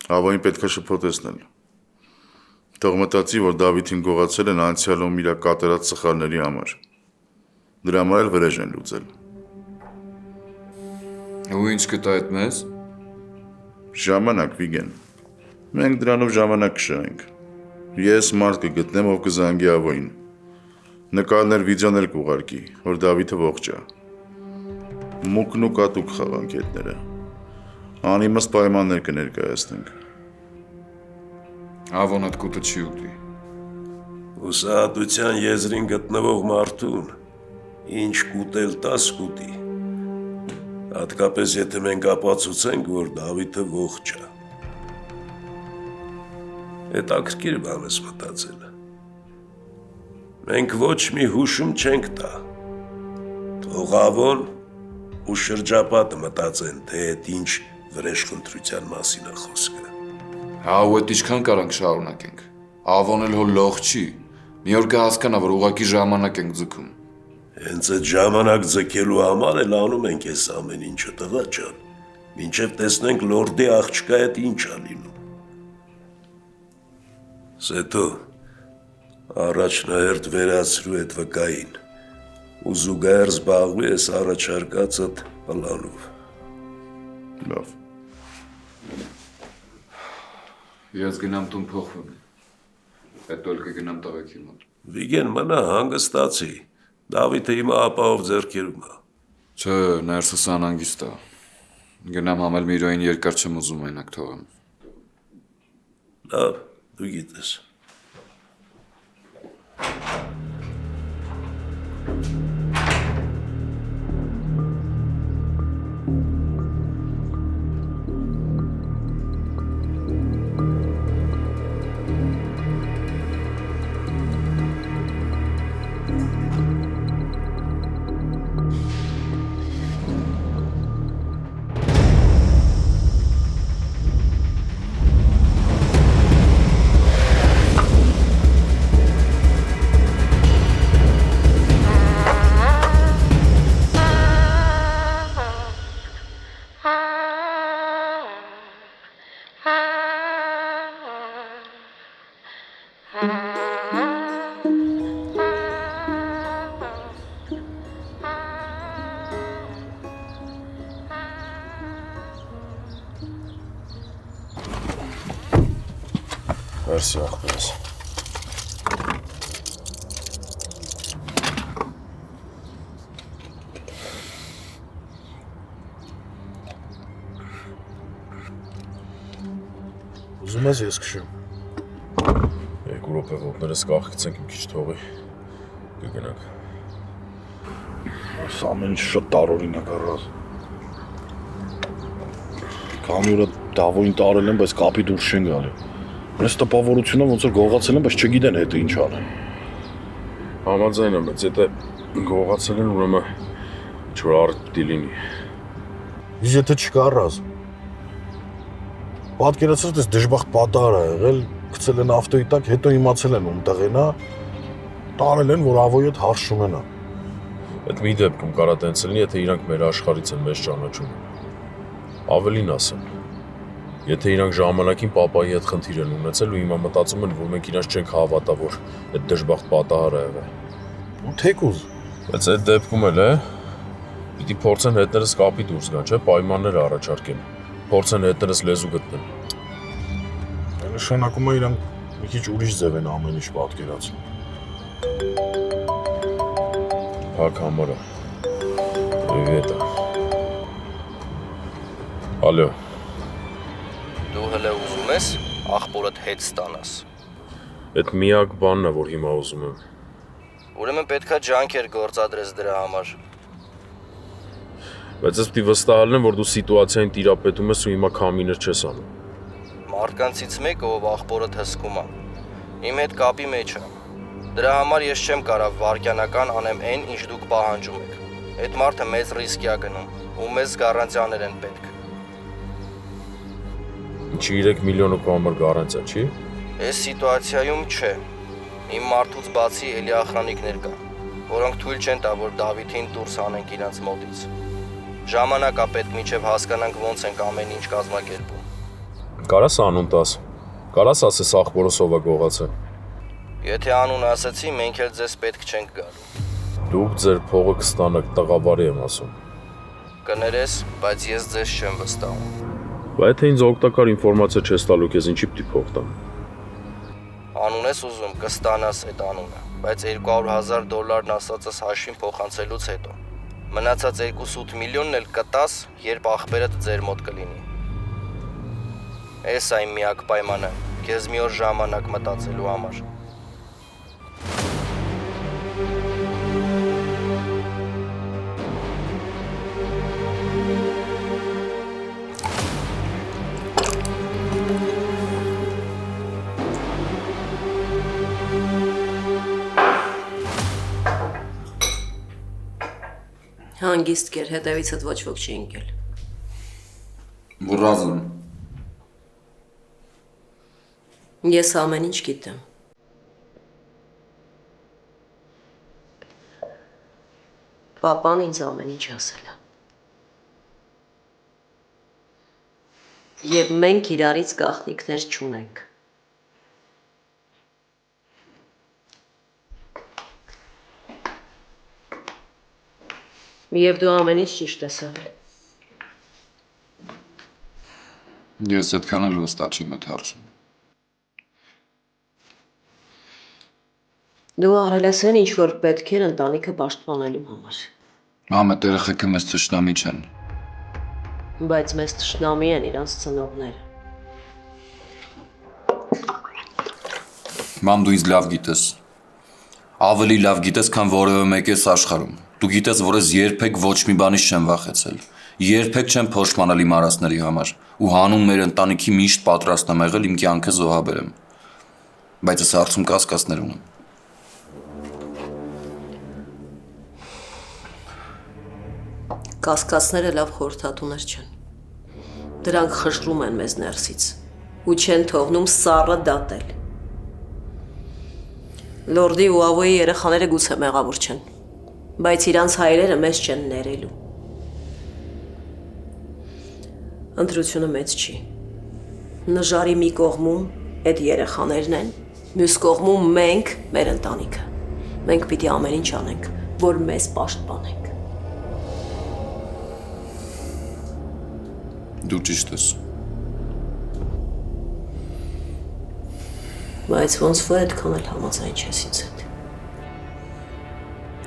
Ավային պետք է շփոթեցնել։ Թող մտածի, որ Դավիթին գողացել են անցյալում իր կատարած սխալների համար։ Դրա համար էլ վրեժ են լուծել։ Ու ինչ կտա այդ մեզ։ Ժամանակ, Վիգեն։ Մենք դրանով ժամանակ կշահենք։ Ես մարդ կգտնեմ, ով կզանգի Ավոյին։ Նկարներ, վիդեոներ կուղարկի, որ Դավիթը ողջ է։ Մուկն ու կատուկ խաղանք հետները։ Անիմաստ պայմաններ կներկայացնենք։ Ավոն այդ կուտը չի ուտի։ Հուսահատության եզրին գտնվող մարդուն ինչ կուտել տաս կուտի։ Հատկապես եթե մենք ապացուցենք, որ Դավիթը ողջ է։ Հետաքրքիր բան ես մտածել։ Մենք ոչ մի հուշում չենք տա։ Թող Ավոն ու շրջապատը մտածեն, թե այդ ինչ վրեժխնդրության մասին է խոսքը։ Հա ու այդ ինչքան կարանք շարունակենք։ Ավոն էլ հո լող չի։ Մի օր կհասկանա, որ ուղղակի ժամանակ ենք ձգում։ Հենց այդ ժամանակ ձգելու համար էլ անում ենք այս ամեն ինչը, տղա ջան, մինչև տեսնենք լորդի աղջկա հետ ինչ է լինում։ Սեթո, առաջնահերթ վերացրու այդ վկային ու զուգահեռ զբաղվի ես առաջարկածդ պլանով։ Լավ։ Ես գնամ տուն փոխվում։ Հետո էլ կգնամ տղեկի մոտ։ Վիգեն մնա հանգստացի, Դավիթը հիմա ապահով ձեռքերում է։ Չէ, ներսս անհանգիստ է։ Գնամ համել Միրոյին երկար չեմ ուզում այնակ թողեմ։ Լավ, դու գիտես։ Մերսի ախպերս։ Ուզում ես ես քշեմ։ Երկու րոպե ոտներս կախկցենք մի քիչ թողի։ Կգնանք։ Այս ամեն ինչ շատ տարօրինակ առած։ Կամյուրը Դավոյին տարել են, բայց կապի դուրս չեն գալի։ Այս տպավորությունը ոնց որ գողացել են, բայց չգիտեն հետը ինչ անեն։ Համաձայն եմ, բայց եթե գողացել են, ուրեմն ինչ-որ առիթ պիտի լինի։ Իսկ եթե չկա ռազ։ Պատկերացրու ես դժբախտ պատահար ա եղել, գցել են ավտոյի տակ, հետո իմացել են ում տեղն է, տարել են, որ Ավոյի հետ հարց չունենա։ Այդ մի դեպքում կարա տենց լինի, եթե իրանք մեր աշխարհից են մեզ ճանաչում։ Ավելին ասեմ։ Եթե իրանք ժամանակին պապայի հետ խնդիր են ունեցել ու հիմա մտածում են, որ մենք իրանք չենք հավատա, որ այդ դժբախտ պատահար է եղել։ Ու թեկուզ։ Բայց այդ դեպքում էլ պիտի փորձեն հետներս կապի դուրս գան, չէ՞, պայմաններ առաջարկեն։ Փորձեն հետներս լեզու գտնեն։ Դա նշանակում է իրանք մի քիչ ուրիշ ձև են ամեն ինչ պատկերացնում։ Փակ համարը։ Պրիվետ։ Ալո։ Դու հələ ուզում ես ախպորդ հետ ստանաս։ Այդ միակ բանն է, որ հիմա ուզում եմ։ Ուրեմն պետքա ջանքեր գործադրես դրա համար։ Բայց ես պիտի վստահալնեմ, որ դու սիտուացիային տիրապետում ես ու հիմա քամիներ չես անում։ Մարդկանցից մեկը, ով ախպորդ հսկում է, իմ հետ կապի մեջ է։ Դրա համար ես չեմ կարող վարկյանական անեմ այն, ինչ դուք պահանջում եք։ Այդ մարդը մեծ ռիսկի է գնում ու մեծ գարանտիաներ են պետք։ Ինչի 3 միլիոնը քո համար գարանտիա չի։ Այս սիտուացիայում չէ։ Իմ մարդուց բացի էլի ախրանիկներ կա, որոնք թույլ չեն տա, որ Դավիթին դուրս հանենք իրանց մոտից։ Ժամանակ է պետք, մինչև հասկանանք ոնց ենք ամեն ինչ կազմակերպում։ Կարաս անուն տաս։ Կարաս ասես աղբորս ով է գողացել։ Եթե անուն ասեցի, մենք էլ ձեզ պետք չենք գալու։ Դուք ձեր փողը կստանաք, տղավարի եմ ասում։ Կներես, բայց ես ձեզ չեմ վստահում։ Բայց եթե ինձ օգտակար ինֆորմացիա չես տալու, քեզ ինչի պիտի փող տամ։ Անուն ես ուզում, կստանաս այդ անունը, բայց $200,000 ասածս հաշվին փոխանցելուց հետո։ Մնացած 2.8 միլիոնն էլ կտաս, երբ ախպերդ ձեր մոտ կլինի։ Էս այն միակ պայմանը, քեզ մի օր ժամանակ մտածելու համար։ Հանգիստ կեր, հետևիցդ ոչ ոք չի ընկել։ Վրազն։ Ես ամեն ինչ գիտեմ։ Պապան ինձ ամեն ինչ ասել է։ Եվ մենք իրարից գաղտնիքներ չունենք։ Եվ դու ամեն ինչ ճիշտ ես արել։ Ես այդքան էլ վստահ չեմ այդ հարցում։ Դու արել ես այն ինչ որ պետք էր ընտանիքը պաշտպանելու համար։ Ամեն երեխեքը մեզ թշնամի չեն։ Բայց մեզ թշնամի են իրանց ծնողները։ Մամ, դու ինձ լավ գիտես։ Ավելի լավ գիտես, քան որևէ մեկ էս աշխարհում։ Դու գիտես, որ ես երբեք ոչ մի բանից չեմ վախեցել։ Երբեք չեմ փոշմանել իմ արածների համար ու հանուն մեր ընտանիքի միշտ պատրաստ եմ եղել իմ կյանքը զոհաբերեմ։ Բայց ես հարցում կասկածներ ունեմ։ Կասկածները լավ խորհրդատուներ չեն։ Դրանք խժռում են մեզ ներսից ու չեն թողնում սառը դատել։ Լորդի ու ավոյի երեխաները գուցե մեղավոր չեն, բայց իրանց հայրերը մեզ չեն ներելու։ Ընտրությունը մեծ չի։ Նժարի մի կողմում այդ երեխաներն են, մյուս կողմում մենք, մեր ընտանիքը։ Մենք պիտի ամեն ինչ անենք, որ մեզ պաշտպանենք։ Դու ճիշտ ես։ Բայց ոնց որ այդքան էլ համաձայն չես ինձ հետ։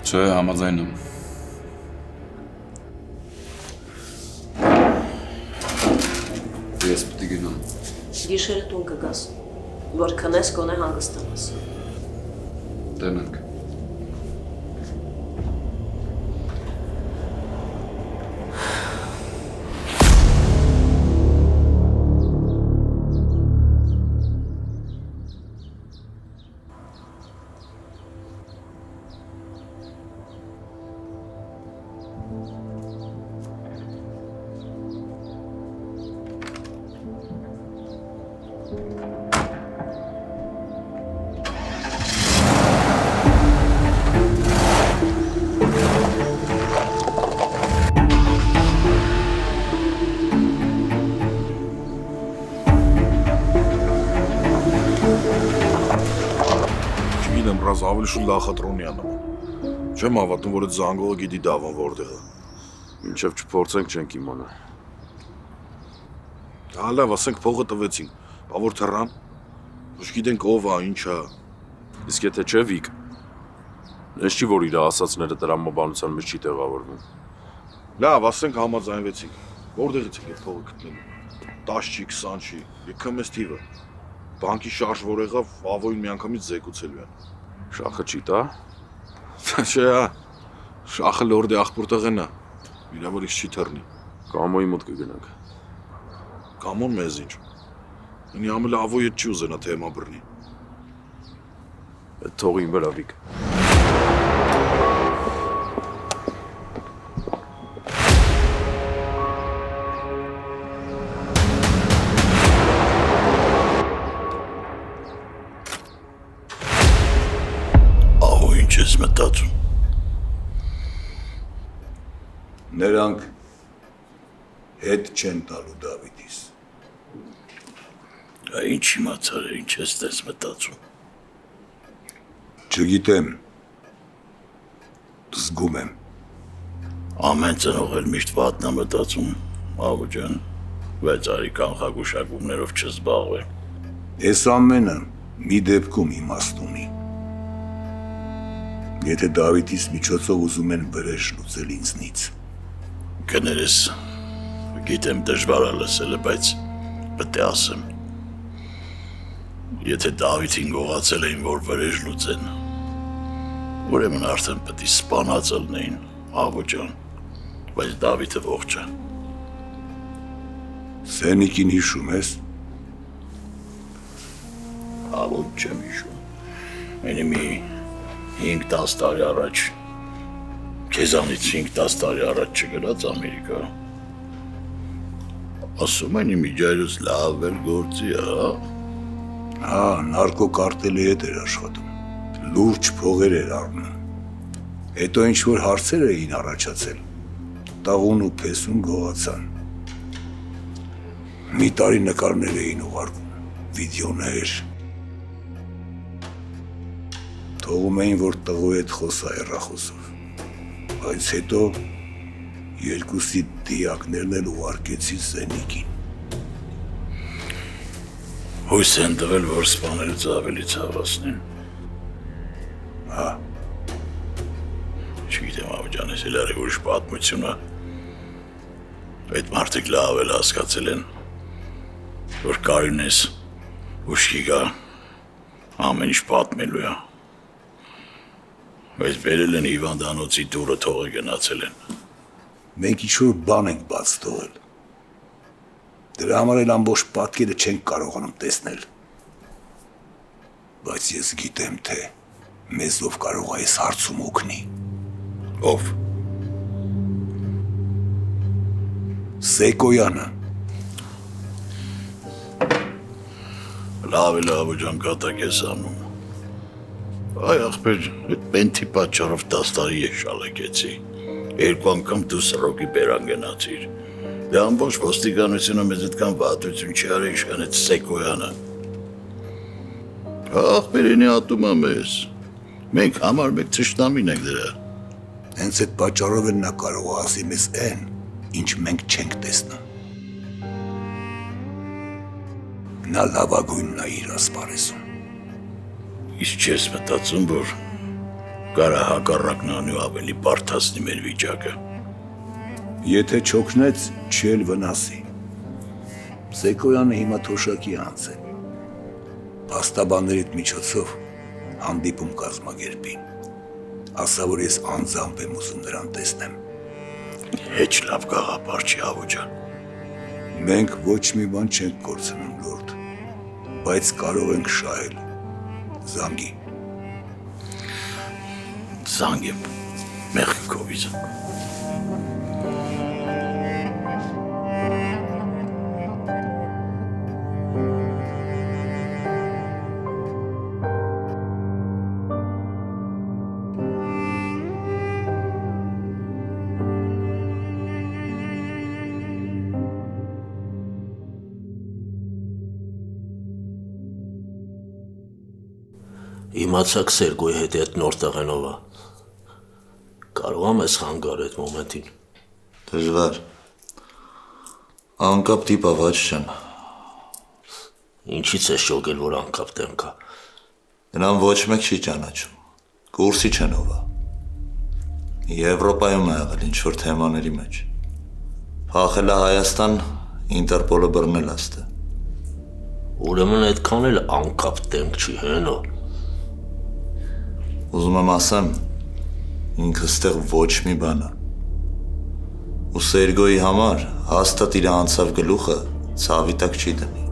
Չէ, համաձայն եմ։ Ես պիտի գնամ։ Գիշերը տուն կգաս, որ քնես գոնե հանգստանաս։ Տենանք։ Ռազ ավելի շուտ Լախատրոնյանը։ Չեմ հավատում, որ այդ զանգողը գիտի Դավոն որտեղ է։ Մինչև չփորձենք չենք իմանա։ Հա լավ, ասենք փողը տվեցին, բա որ թռան։ Ոչ գիտենք ով է, ինչ է։ Իսկ եթե չէ Վիկ, ես չի որ իր ասածները տրամաբանության մեջ չի տեղավորվում։ Լավ, ասենք համաձայնվեցինք։ Որտեղից եք այդ փողը գտնելու։ 10 չի, 20 չի, եկա մեզ թիվը։ Բանկի շարժ որ եղավ, ավոյին միանգամից զեկուցելու են։ Շախը չի տա։ Չէ, շախը լորդի աղբոր տղեն է։ Իրավորից չի թռնի։ Կամոյի մոտ կգնանք։ Կամոն մեզ ինչ։ Ինի ամել ավոյը չի ուզենա թե հիմա բռնի։ Այդ թողին վրա Վիկ։ Ես մտածում։ Նրանք հետ չեն տալու Դավիթիս։ Ինչ իմացար, ինչ ես դες մտածում։ Չգիտեմ։ Զգում եմ։ Ամեն ծնող էլ միշտ վատն է մտածում, աղու ջան, բայց արի կանխագուշակումներով չզբաղվել։ Այս ամենը մի դեպքում իմաստ ունի։ Եթե Դավիթից միջոցով ուզում են վրեժ լուծել ինձնից։ Կներես, գիտեմ դժվար է լսելը, բայց պետք է ասեմ։ Եթե Դավիթին գողացել էին, որ վրեժ լուծեն, ուրեմն արդեն պետք է սպանած ելնեին, աղու ջան, բայց Դավիթը ողջ է։ Սենիկին հիշում ես։ Աղու չեմ հիշում։ Մենի մի 5-10 տարի առաջ, քեզանից 5-10 տարի առաջ չգնաց Ամերիկա։ Ասում են իմ իջայրս լավ էր գործի, Հա, նարկոկարտելի հետ էր աշխատում։ Լուրջ փողեր էր առնում։ Հետո ինչ-որ հարցեր էին առաջացել։ Տաղուն ու փեսուն գողացան։ Մի տարի նկարներ էին ուղարկում, վիդեոներ։ Թողում էին, որ տղու հետ խոսա հեռախոսով։ Բայց հետո երկուսի դիակներն էլ ուղարկեցին Սենիկին։ Հույս են տվել, որ սպանելուց ավելի ցավացնեն։ Հա։ Չգիտեմ, աղու ջան, ես էլ արի ուրիշ պատմությունը։ Այդ մարդիկ լավ էլ հասկացել են, որ կարինես ուշքի գա, ամեն ինչ պատմելու է։ Բայց բերել են հիվանդանոցի դուրը թողը գնացել են։ Մենք ինչ-որ բան ենք բաց թողել։ Դրա համար էլ ամբողջ պատկերը չենք կարողանում տեսնել։ Բայց ես գիտեմ, թե մեզ ով կարող է այս հարցում օգնի։ Ով։ Սեկոյանը։ Լավ է լավ ջան կատակ ես անում։ Այ ախպեր, այդ պենթի պատճառով 10 տարի ես շալեկեցի։ 2 անգամ դու սրոկի բերան գնացիր։ Դե ամբողջ ոստիկանությունը մեզ այդքան վատություն չի արել ինչքան այդ Սեկոյանը։ Ախպերինի ատում է մեզ։ Մենք համար մեկ թշնամին ենք դրա։ Հենց այդ պատճառով էլ նա կարող է ասի մեզ այն, ինչ մենք չենք տեսնում։ Նա լավագույնն է իր ասպարեզում։ Իսկ չես մտածում, որ կարա հակառակն անի ու ավելի բարդացնի մեր վիճակը։ Եթե չօգնեց, չի էլ վնասի։ Սեկոյանը հիմա թոշակի անց է։ Փաստաբաններիդ միջոցով հանդիպում կազմակերպի։ Ասա, որ ես անձամբ եմ ուզում նրան տեսնեմ։ Հեչ լավ գաղափար չի, աղու ջան։ Մենք ոչ մի բան չենք կորցնում, լորդ, բայց կարող ենք շահել։ Զանգի։ Զանգեմ, մեղքով իզանգ։ Իմացաք Սերգոյի հետ այդ նոր տղենովա։ Կարող եմ ես խանգար այդ մոմենտին։ Դժվար։ Անկապ տիպա ոչ չեմ։ Ինչից է շոգել, որ անկապ տեմ կա։ Նրան ոչ մեկ չի ճանաչում։ Կուրսի չենովա։ Եվրոպայում է եղել ինչ-որ թեմաների մեջ։ Փախել է Հայաստան, Ինտերպոլը բռնել աստը։ Ուրեմն այդքան էլ անկապ տենք չի, հենո։ Ուզում եմ ասեմ, ինքը ստեղ ոչ մի բան է։ Ու Սերգոյի համար հաստատ իր անցավ գլուխը ցավի տակ չի դնի։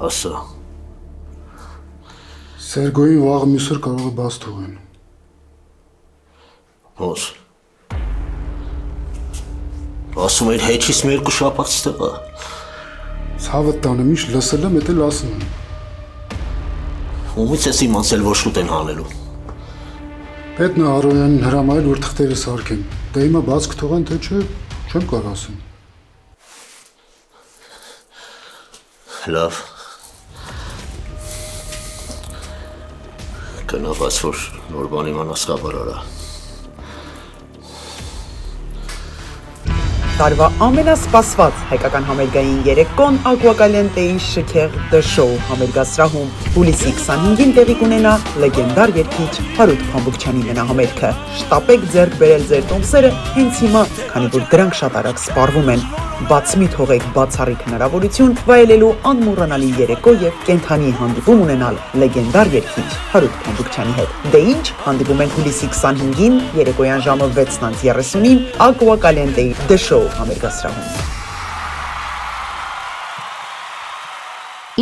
Ասա։ Սերգոյին վաղ մյուսեր կարող է բաց թողեն։ Ոնց։ Ասում են հեչից մի երկու շաբաթ ստեղա։ Ցավը տանը միշտ լսել եմ, էտել ասում եմ։ Ումից ես իմացել, որ շուտ են հանելու։ Պետն է Արոյանին հրամայել, որ թղթերը սարքեն։ Դե հիմա բաց կթողեն, թե չէ, չեմ կարող ասեմ։ Լավ։ Կնավաց, որ նոր բան իմանաս խաբար արա։ Տարվա ամենասպասված հայկական համերգային երեկոն Ակուակալենտեի շքեղ The Show համերգասրահում հուլիսի 25-ին տեղի կունենա լեգենդար երգիչ Հարութ Փամբուկչյանի մենահամերգը։ Շտապեք ձեռք բերել ձեր տոմսերը հենց հիմա, քանի որ դրանք շատ արագ սպառվում են։ Բաց մի թողեք բացառիկ հնարավորություն վայելելու անմոռանալի երեկո եւ կենթանի հանդիպում ունենալ լեգենդար երգիչ Հարութ Փամբուկչյանի հետ։ Դե ինչ, հանդիպում ենք հուլիսի 25-ին երեկոյան ժամը 6:30-ին Ակուակալենտեի The Show համերգասրահում։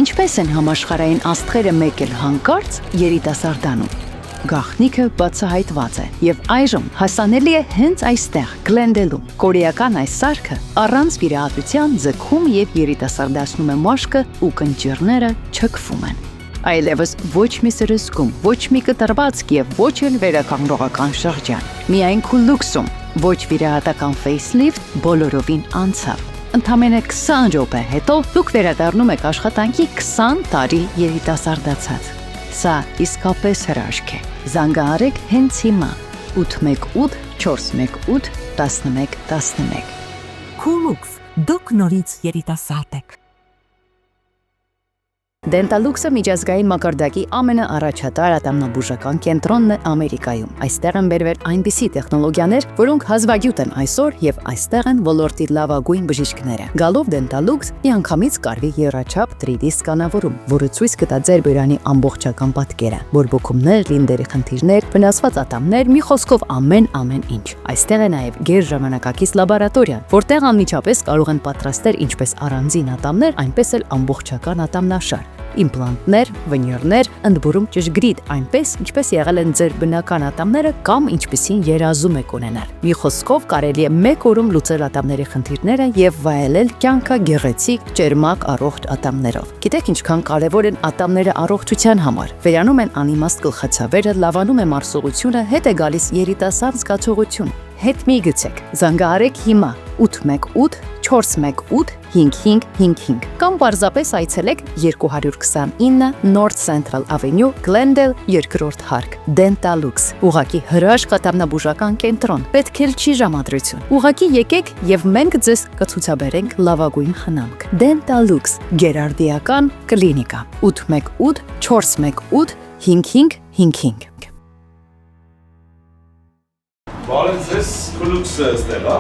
Ինչպես են համաշխարհային աստղերը մեկ էլ հանկարծ երիտասարդանում։ Գաղտնիքը բացահայտված է եւ այժմ հասանելի է հենց այստեղ Գլենդելում։ Կորեական այս սարքը առանց վիրահատության ձգում եւ երիտասարդացնում է մաշկը ու կնճիռները չքվում են։ Այլևս ոչ մի սրսկում, ոչ մի կտրվածք եւ ոչ էլ վերականգնողական շրջան։ Միայն քուլուքսում, ոչ վիրահատական facelift բոլորովին անցավ։ Ընդամենը 20 րոպե հետո դուք վերադառնում եք աշխատանքի 20 տարի երիտասարդացած։ Սա իսկապես հրաշք է։ Զանգահարեք հենց հիմա 818 418 1111։ Քուլուքս, դուք նորից երիտասարդ եք։ Դենտալուքսը միջազգային մակարդակի ամենաառաջատար ատամնաբուժական կենտրոնն է Ամերիկայում։ Այստեղ են բերվել այնպիսի տեխնոլոգիաներ, որոնք հազվագյուտ են այսօր եւ այստեղ են ոլորտի լավագույն բժիշկները։ Գալով Դենտալուքս միանգամից կարվի եռաչափ 3D սկանավորում, որը ցույց կտա ձեր բերանի ամբողջական պատկերը, բորբոքումներ, լինդերի խնդիրներ, վնասված ատամներ, մի խոսքով ամեն ինչ։ Այստեղ է նաեւ գերժամանակակից լաբորատորիա, որտեղ անմիջապես կարող են պատրաստել ինչպես առանձին ատամներ, այնպես էլ ամբողջական ատամնաշար։ Իմպլանտներ, վինիրներ, ընդբուրում ճշգրիտ, այնպես ինչպես եղել են ձեր բնական ատամները կամ ինչպիսին երազում եք ունենալ։ Մի խոսքով կարելի է մեկ օրում լուծել ատամների խնդիրները եւ վայելել կյանքը գեղեցիկ, ճերմակ, առողջ ատամներով։ Գիտեք ինչքան կարեւոր են ատամները առողջության համար։ Վերանում են անիմաստ գլխացավերը, լավանում է մարսողությունը, հետ է գալիս երիտասարդ զգացողություն։ Հետ մի գցեք, զանգահարեք հիմա 818 418 5555 կամ պարզապես այցելեք 229 North Central Avenue, Glendale, 2-րդ հարկ, Dentalux, ուղղակի հրաշք ատամնաբուժական կենտրոն, պետք էլ չի ժամադրություն, ուղղակի եկեք եւ մենք ձեզ կցուցաբերենք լավագույն խնամք, Dentalux, գերարդիական կլինիկա, 818 418 5555 Բարև ձեզ, քուլուքսը ստեղ, հա?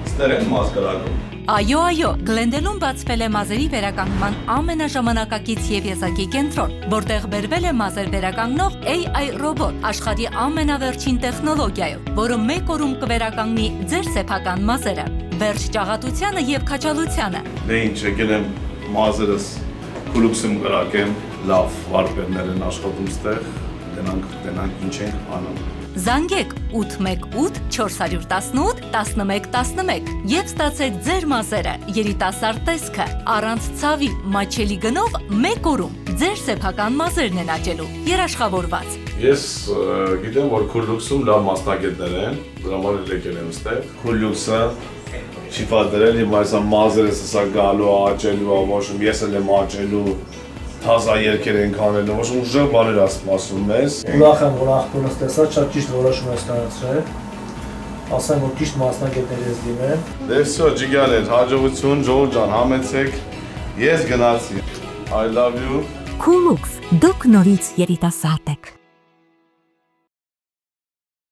Ստեղ են մազկարակում։ Այո, Գլենդելում բացվել է մազերի վերականգնման ամենաժամանակակից եւ եզակի կենտրոն, որտեղ բերվել է մազեր վերականգնող AI ռոբոտ, աշխարհի ամենավերջին տեխնոլոգիայով, որը մեկ օրում կվերականգնի ձեր սեփական մազերը, վերջ ճաղատությանը եւ քաչալությանը։ Դե ինչ, եկել եմ մազերս քուլուքսում կրակեմ, լավ վարպետներ են աշխատում ստեղ, դենանք ինչ ենք անում։ Զանգեք 818 418 1111 եւ ստացեք ձեր մազերը երիտասարդ տեսքը առանց ցավի մաչելի գնով մեկ օրում ձեր սեփական մազերն են աճելու երաշխավորված։ Ես գիտեմ, որ քուլուքսում լավ մասնակիցներ են, դրա համար եկել եմ ստեղ։ Քուլուքսը չի պատերել, իմ այս մազերս սա գալու աճելու, ոչ ես էլ եմ աճելու Թազա երկեր ենք անելու, ոչ ուժեղ բաներ ասում մեզ։ Ուրախ եմ, որ աղբորս տեսա, շատ ճիշտ որոշում ես կայացրել։ Ասեմ, որ ճիշտ մասնագետներ ես դիմել։ Դե всё, ջիգաներ, հաջողություն, Ջոն ջան, համեցեք։ Ես գնացի։ I love you։ Քուլուքս, դուք նորից երիտասարդ եք։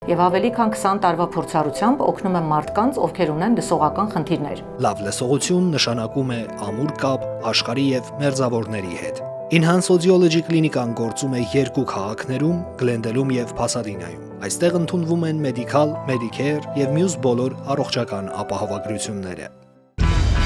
Եվ ավելի քան 20 տարվա փորձառությամբ օգնում է մարդկանց, ովքեր ունեն լսողական խնդիրներ։ Լավ լսողություն նշանակում է ամուր կապ աշխարհի եւ մերձավորների հետ։ Enhance Audiology կլինիկան գործում է 2 քաղաքներում՝ Գլենդելում եւ Փասադինայում։ Այստեղ ընդունվում են Medical, Medicare եւ մյուս բոլոր առողջական ապահովագրությունները։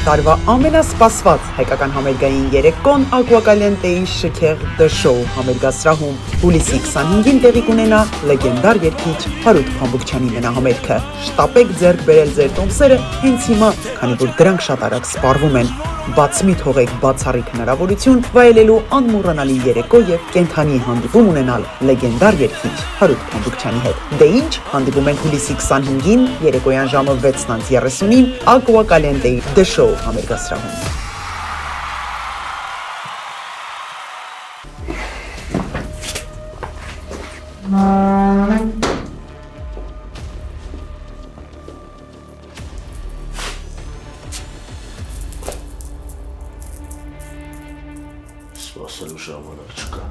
Տարվա ամենասպասված հայկական համերգային երեկոն Ակուակալենտեի շքեղ The Show համերգասրահում հուլիսի 25-ին տեղի կունենա լեգենդար երգիչ Հարութ Փամբուկչյանի մենահամերգը։ Շտապեք ձեռք բերել ձեր տոմսերը հենց հիմա, քանի որ դրանք շատ արագ սպառվում են։ բաց մի թողեք բացառիկ հնարավորություն վայելելու անմոռանալի երեկո եւ կենթանի հանդիպում ունենալ լեգենդար երգիչ Հարութ Փամբուկչյանի հետ։ Դե ինչ, հանդիպում ենք հուլիսի 25-ին երեկոյան ժամը 6:30-ին Aqua Caliente-ի The Show համերգասրահում։ Սպասելու ժամանակ չկա։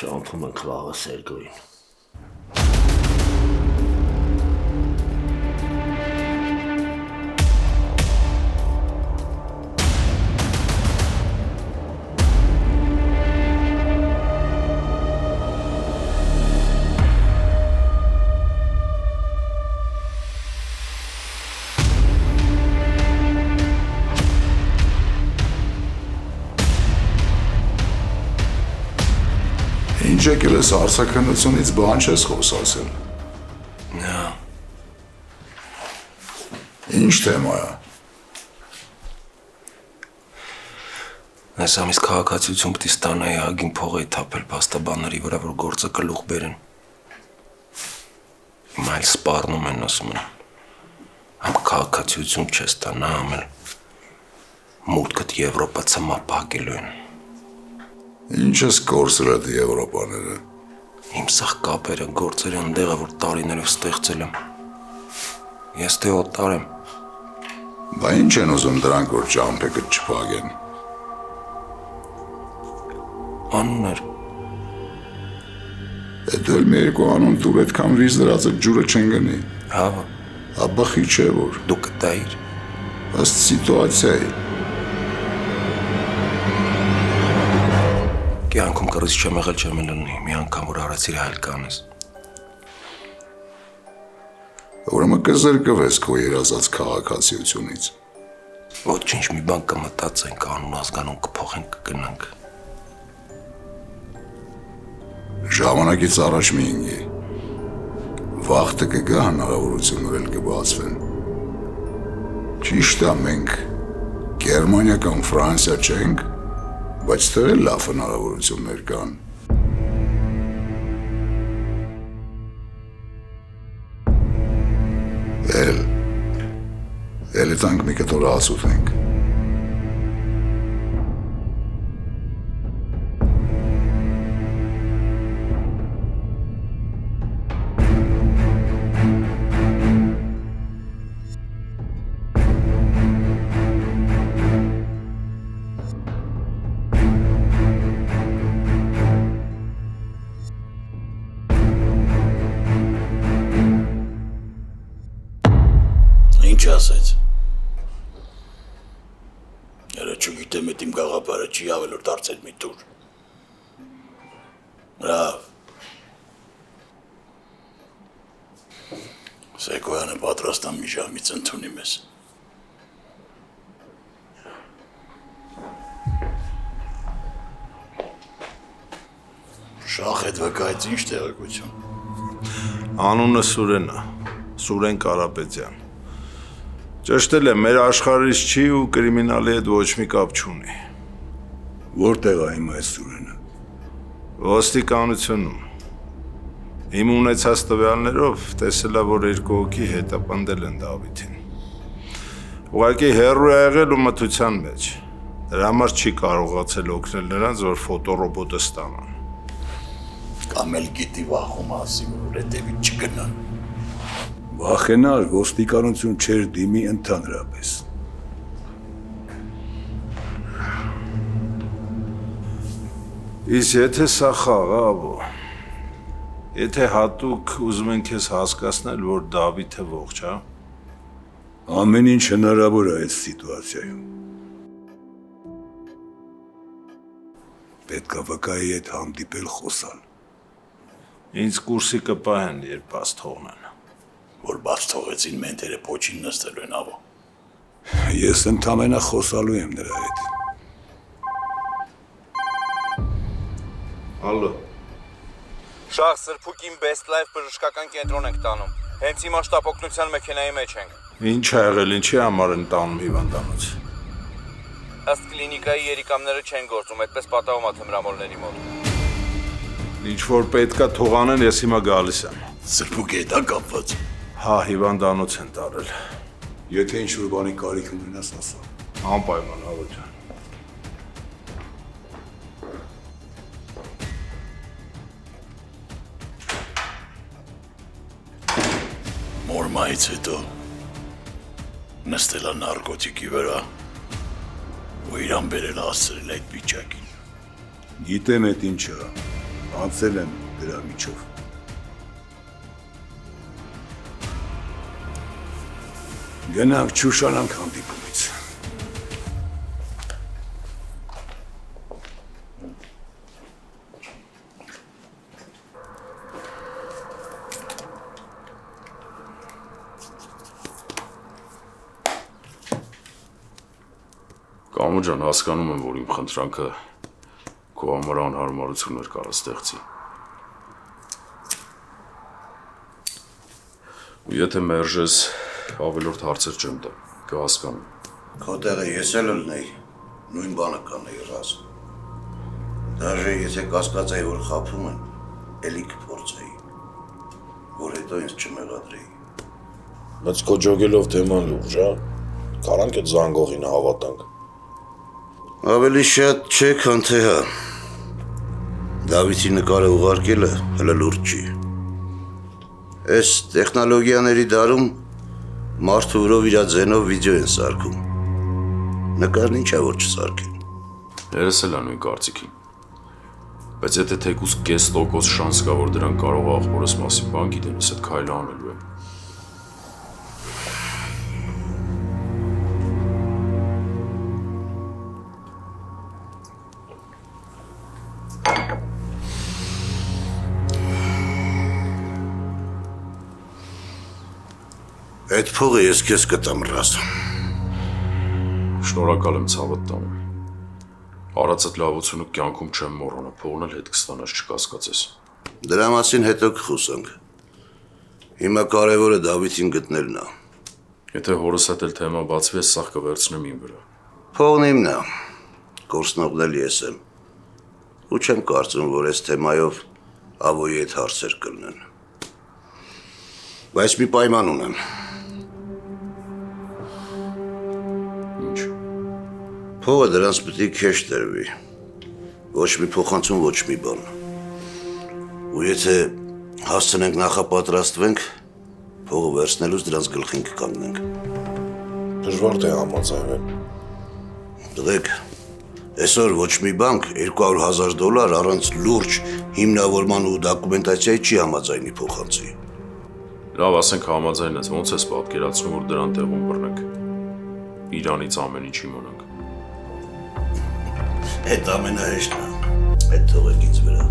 Չանցում ենք վաղը Սերգոյին։ Ինչ եկել ես հարցականությունից բան չես խոսացել։ Նա։ Ինչ թեմա է։ Այս ամիս քաղաքացիություն պիտի ստանայի ագին փող է թափել փաստաբանների վրա, որ գործը գլուխ բերեն։ Հիմա էլ սպառնում են, ասում են։ Համ քաղաքացիություն չես ստանա, համ էլ մուտքդ Եվրոպա ցմապակելու են։ Ինչ ես կորսել այդ Եվրոպաները։ Իմ սաղ կապերը, գործերը ընդեղը, որ տարիներով ստեղծել եմ։ Ես թե օտար եմ։ Բա ինչ են ուզում դրանք, որ ճամփեքը չփակեն։ Անուններ։ Այդ էլ մի երկու անուն դուր այդքան վիզ դրածը ջուրը չեն գնի։ Հավա։ Աբախի չէ որ։ Դու կտայիր։ Ըստ սիտուացիայի։ Կյանքում կռիվ չեմ եղել, չեմ լինի, մի անգամ որ արացիր հայլ կանես։ Ուրեմն կզրկվես քո երազած քաղաքացիությունից։ Ոչինչ, մի բան կմտածենք, անուն ազգանուն կփոխենք, կգնանք։ Ժամանակից առաջ մի ինգի։ Վաղտը կգա հնարավորություններ էլ կբացվեն։ Ճիշտ է, մենք Գերմանիա կամ Ֆրանսիա չենք, բայց դեռ լավ հնարավորություններ կան։ Էլ տանք մի կտոր ասուտենք։ Ինչ ասեց։ Երա չգիտեմ էդ իմ գաղափարը չի ավելորդ դարձել մի տուր։ Բրավ։ Սեկոյանը պատրաստան մի ժամից ընդունի մեզ։ Շախեդ վկայից ինչ տեղեկություն։ Անունը Սուրեն է, Սուրեն Կարապետյան։ Ճշտել է, մեր աշխարհից չի ու կրիմինալի հետ ոչ մի կապ չունի։ Որտեղ է իմ այս Սուրենը։ Ոստիկանությունում։ Իմ ունեցած տվյալներով տեսել է, որ երկու հոգի հետապնդել են Դավիթին։ Ուղղակի հեռու է եղել ու մթության մեջ։ Դրա համար չի կարողացել օգնել նրանց, որ ֆոտոռոբոտը ստանան։ Կամ էլ գիտի վախում ասի, որ հետևից չգնան։ Վախենար ոստիկանություն չեր դիմի ընդհանրապես։ Իսկ եթե սա խաղ է, աբո, եթե հատուկ ուզում են քեզ հասկացնել, որ Դավիթը ողջ է, ամեն ինչ հնարավոր է այս սիտուացիայում։ Պետք է վկայի հետ հանդիպել խոսալ։ Ինձ կուրսի կպահեն, երբ բաց թողնեն։ Որ բաց թողեցին մենտերը փոչին նստելու են ավո։ Ես ընդամենը խոսալու եմ նրա հետ։ Ալո։ Շախ սրբուկին Best Life բժշկական կենտրոն ենք տանում։ Հենց հիմա շտապօգնության մեքենայի մեջ ենք։ Ինչ ա եղել, ինչի համար են տանում հիվանդանոց։ Ըստ կլինիկայի երիկամները չեն գործում, այդպես պատահում է թմրամոլների մոտ։ Ինչ որ պետքա թողանեն, ես հիմա գալիս եմ։ Սրբուկի հետ ա կապված։ Հա, հիվանդանոց են տարել։ Եթե ինչ որ բանի կարիք ունենաս, ասա։ Անպայման, Հավոտ ջան։ Մորմայից հետո նստել է նարկոտիկի վրա ու իրան բերել հասցրել այդ վիճակին։ Գիտեմ այդ ինչը, անցել եմ դրա միջով։ Գնանք չուշանանք հանդիպումից։ Կամո ջան, հասկանում եմ, որ իմ խնդրանքը քո համար անհարմարություններ կարող ստեղծի։ Ու եթե մերժես, ավելորդ հարցեր չեմ տա, կհասկանում։ Քո տեղը ես էլ ելնեի, նույն բանը կանեի ռազ։ Դաժե եթե կասկածայի, որ խաբում են, էլի կփորձեի, որ հետո ինձ չմեղադրեի։ Բայց քո ջոգելով թեման լուրջ, հա։ Կարանք այդ զանգողին հավատանք։ Ավելի շատ չէ, քան թե հա։ Դավիթի նկարը ուղարկելը հələ լուրջ չի։ Այս տեխնոլոգիաների դարում մարդու վրով իր ձենով վիդեո են սարքում։ Նկարն ինչ է որ չսարքեն։ Երես էլ անույն կարծիքին։ Բայց եթե թեկուզ կես տոկոս շանս կա, որ դրան կարող է աղբորս մասին բան գիտենս, այդ քայլը անելու եմ։ Այդ փողը ես քեզ կտամ ռազ։ Շնորհակալ եմ ցավդ տանում։ Արածդ լավությունը կյանքում չեմ մոռանա, փողն էլ հետ կստանաս, չկասկածես։ Դրա մասին հետո կխոսանք։ Հիմա կարևորը Դավիթին գտնելն է։ Եթե հորս հետ էլ թեմա բացվի, ես սաղ կվերցնեմ իմ վրա։ Փողն իմն է։ Գործնողն էլ ես եմ։ Ու չեմ կարծում, որ այս թեմայով Ավոյի հետ հարցեր կլինեն։ Բայց մի պայման ունեմ։ Փողը դրանց պետք է քեշ տրվի, ոչ մի փոխանցում, ոչ մի բան։ Ու եթե հասցնենք նախապատրաստվենք, փողը վերցնելուց դրանց գլխին կկանգնենք։ Դժվար թե համաձայնվեն։ Դրեք, այսօր ոչ մի բանկ $200,000 առանց լուրջ հիմնավորման ու դոկումենտացիայի չի համաձայնի փոխանցի։ Լավ, ասենք համաձայնես, ոնց ես պատկերացնում, որ դրան տեղում բռնենք։ Իրանից ամեն ինչ իմանանք։ Այդ ամենահեշտն է, այդ թողեք ինձ վրա։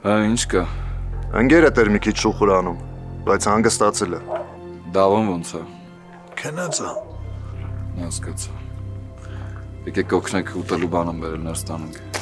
Ինչ կա։ Ընկերը տեր մի քիչ շուխուր անում, բայց հանգստացել է։ Դավոն ոնց է։ Քնած է։ Հասկացա։ Եկեք օգնեք ուտելու բանը բերել ներս տանենք։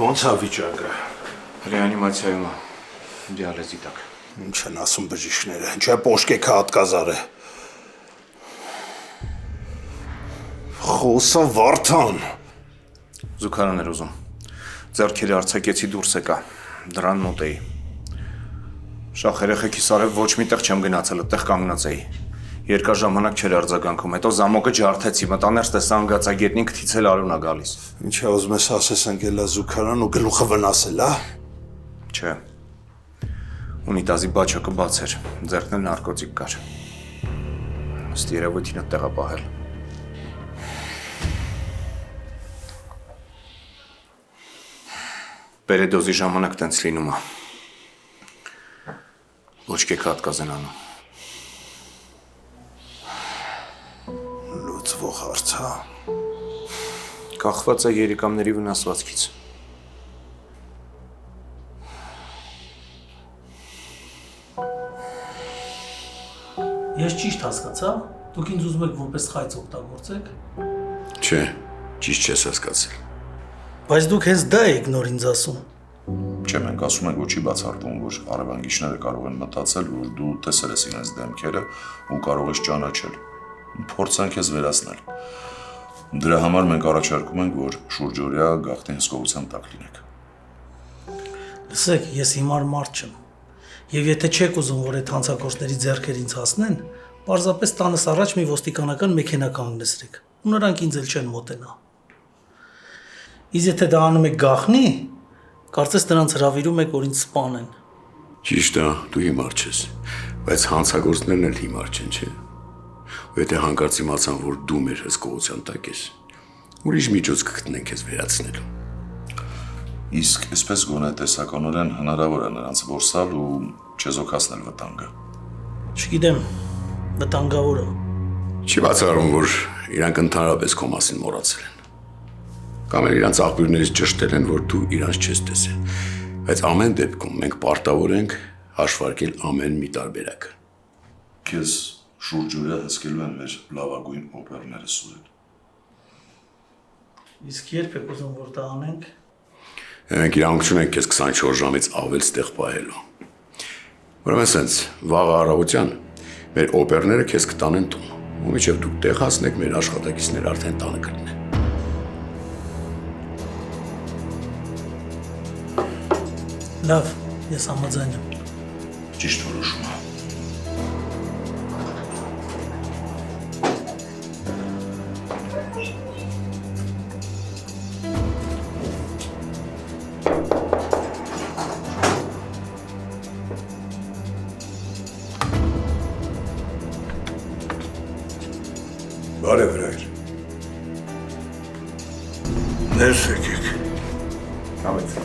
ո՞նց է վիճակը։ Ռեանիմացիայում է, դիալեզի տակ։ Ինչ են ասում բժիշկները, ինչ է պոշկեքը հատկազար է։ Խոսա Վարդան։ Զուգարան էր ուզում։ Ձեռքերը արձակեցի դուրս եկա, դրան մոտ էի։ Շախ երեխեքիս արև ոչ մի տեղ չեմ գնացել, այդտեղ կանգնած էի։ Երկար ժամանակ չէր արձագանքում, հետո զամոկը ջարդեցի, մտա ներս տեսա անգացագետնին քթիցել արուն ա գալիս։ Ինչ է ուզում ես ասես ընկելա զուգարան ու գլուխը վնասել, հա։ Չէ։ Ունիտազի բաչոկը բաց էր, ձեռքն էլ նարկոտիկ կար։ Ըստ երևույթին այդտեղ ա պահել։ Պերեդոզի ժամանակ տենց լինում ա։ Ոչ կեքը հատկազ են անում։ Լուծվող հարց, հա։ Կախված է երիկամների վնասվածքից։ Ես ճիշտ հասկացա, դուք ինձ ուզում եք որպես խայծ օգտագործեք։ Չէ, ճիշտ չես հասկացել։ Բայց դուք հենց դա եք նոր ինձ ասում։ Չէ, մենք ասում ենք, որ չի բացառվում, որ արևանգիչները կարող են մտածել, որ դու տեսել ես իրենց դեմքերը ու կարող ես ճանաչել։ Փորձենք ես վերացնել։ Դրա համար մենք առաջարկում ենք, որ շուրջօրյա գաղտնի հսկողության տակ լինեք։ Լսեք, ես հիմար մարդ չեմ։ Եվ եթե չեք ուզում, որ այդ հանցագործների ձեռքեր ինձ հասնեն, պարզապես տանս առաջ մի ոստիկանական մեքենա կանգնեցրեք, ու նրանք ինձ էլ չեն մոտենա։ Իսկ եթե դա անում եք գաղտնի, կարծես նրանց հրավիրում եք, որ ինձ սպանեն։ Ճիշտ է, դու հիմար չես, բայց հանցագործներն էլ հիմար չեն, չէ։ Ու եթե հանկարծ իմացան, որ դու մեր հսկողության տակ ես, ուրիշ միջոց կգտնեն քեզ վերացնելու։ Իսկ այսպես գոնե տեսականորեն հնարավոր է նրանց որսալ ու չեզոքացնել վտանգը։ Չգիտեմ, վտանգավոր է։ Չի բացառում, որ իրանք ընդհանրապես քո մասին մոռացել են։ Կամ էլ իրանց աղբյուրներից ճշտել են, որ դու իրանց չես տեսել։ Բայց ամեն դեպքում մենք պարտավոր ենք հաշվարկել ամեն մի տարբերակը։ Քեզ շուրջօրյա հսկելու են մեր լավագույն օպերները սուրել։ Իսկ երբ եք ուզում, որ դա անենք։ Մենք իրանք չունենք քեզ 24 ժամից ավել ստեղ պահելու։ Ուրեմն սենց, վաղը առավոտյան մեր օպերները քեզ կտանեն տուն, ու մինչև դուք տեղ հասնեք, մեր աշխատակիցները արդեն տանը կլինեն։ Լավ, ես համաձայն եմ։ Ճիշտ որոշում է։ Բարև վրայր։ Ներս եկեք։ Համեց։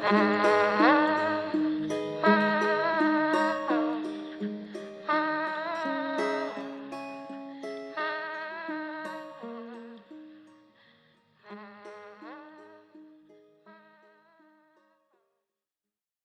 Mm-hmm.